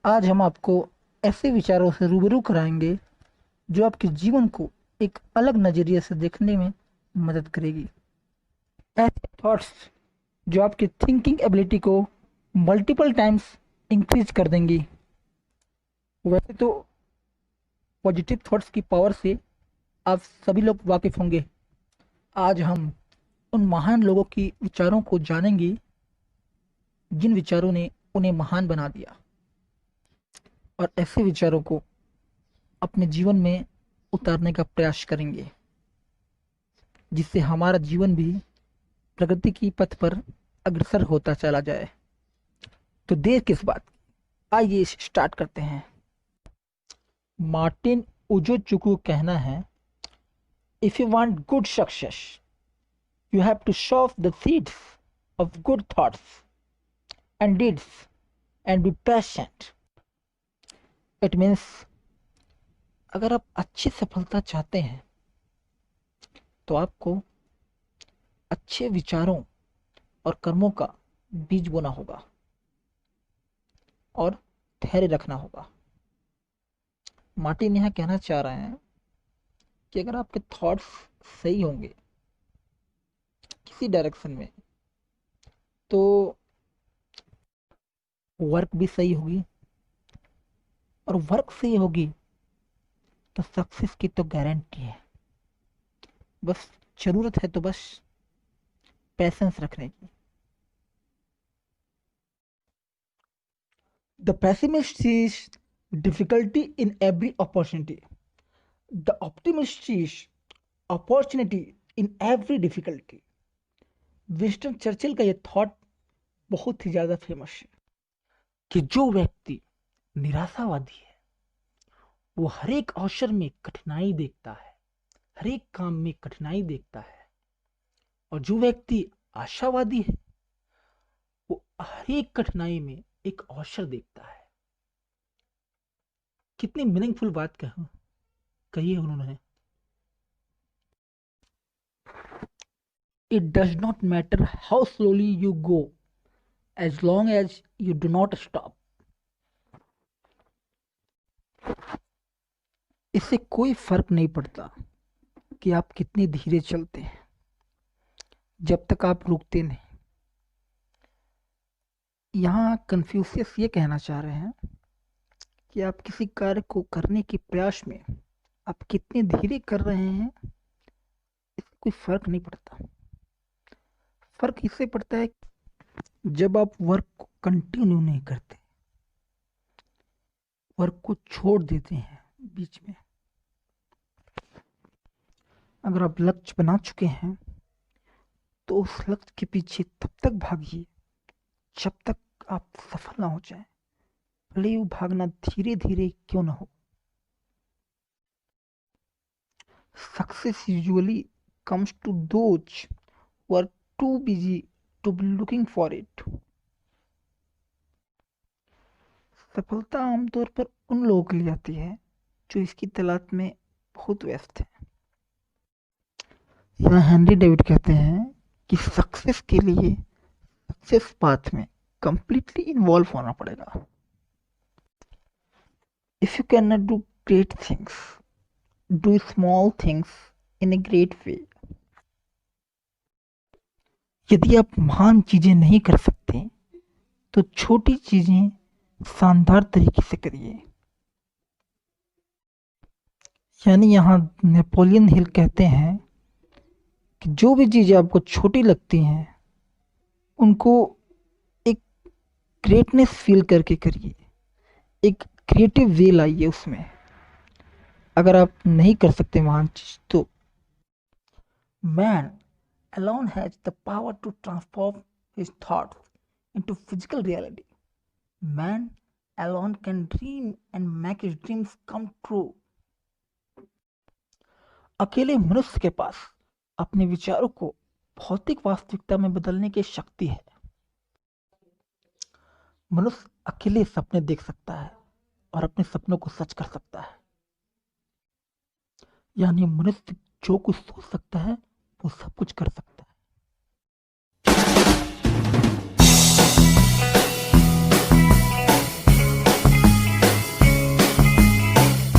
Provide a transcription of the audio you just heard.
आज हम आपको ऐसे विचारों से रूबरू कराएंगे जो आपके जीवन को एक अलग नजरिए से देखने में मदद करेगी। ऐसे थॉट्स जो आपकी थिंकिंग एबिलिटी को मल्टीपल टाइम्स इंक्रीज कर देंगी। वैसे तो पॉजिटिव थॉट्स की पावर से आप सभी लोग वाकिफ होंगे। आज हम उन महान लोगों की विचारों को जानेंगे जिन विचारों ने उन्हें महान बना दिया, और ऐसे विचारों को अपने जीवन में उतारने का प्रयास करेंगे जिससे हमारा जीवन भी प्रगति की पथ पर अग्रसर होता चला जाए। तो देर किस बात की, आइए स्टार्ट करते हैं। मार्टिन उजोचुकु कहना है, if you want good success you have to sow the seeds of good thoughts and deeds and be patient. It means अगर आप अच्छी सफलता चाहते हैं तो आपको अच्छे विचारों और कर्मों का बीज बोना होगा और धैर्य रखना होगा। मार्टिन यहाँ कहना चाह रहे हैं कि अगर आपके थॉट्स सही होंगे किसी डायरेक्शन में तो वर्क भी सही होगी, और वर्क सही होगी तो सक्सेस की तो गारंटी है। बस जरूरत है तो बस पैसेंस रखने की। The pessimist sees difficulty in every opportunity. The optimist sees opportunity in every difficulty. Winston Churchill का यह थॉट बहुत ही ज्यादा फेमस है कि जो व्यक्ति निराशावादी है वो हर एक अवसर में कठिनाई देखता है, हर एक काम में कठिनाई देखता है, और जो व्यक्ति आशावादी है वो हर एक कठिनाई में एक अवसर देखता है। कितनी मीनिंगफुल बात कही है उन्होंने। It does not matter how slowly you go as long as you do not stop. इससे कोई फर्क नहीं पड़ता कि आप कितने धीरे चलते हैं जब तक आप रुकते नहीं। यहाँ कन्फ्यूशियस ये कहना चाह रहे हैं कि आप किसी कार्य को करने के प्रयास में आप कितने धीरे कर रहे हैं इससे कोई फर्क नहीं पड़ता। फर्क इससे पड़ता है जब आप वर्क को कंटिन्यू नहीं करते, वर्क को छोड़ देते हैं बीच में। अगर आप लक्ष्य बना चुके हैं तो उस लक्ष्य के पीछे तब तक भागिए जब तक आप सफल ना हो जाए, भले वो भागना धीरे धीरे क्यों ना हो। Success usually comes to those who are too busy to be looking for it. सफलता आमतौर पर उन लोगों के लिए आती है जो इसकी तलाश में बहुत व्यस्त है। यहाँ हेनरी डेविड कहते हैं कि सक्सेस के लिए सक्सेस पाथ में कंप्लीटली इन्वॉल्व होना पड़ेगा। If you can not do great things, do small things in a great way. यदि आप महान चीजें नहीं कर सकते तो छोटी चीजें शानदार तरीके से करिए। यानी यहाँ नेपोलियन हिल कहते हैं कि जो भी चीजें आपको छोटी लगती हैं उनको एक ग्रेटनेस फील करके करिए, एक क्रिएटिव वे लाइए उसमें। अगर आप नहीं कर सकते महान चीज तो man alone has the power to transform his thoughts into physical reality. Man alone can dream and make his dreams come true. अकेले मनुष्य के पास अपने विचारों को भौतिक वास्तविकता में बदलने की शक्ति है। मनुष्य अकेले सपने देख सकता है और अपने सपनों को सच कर सकता है। यानी मनुष्य जो कुछ सोच सकता है वो सब कुछ कर सकता है।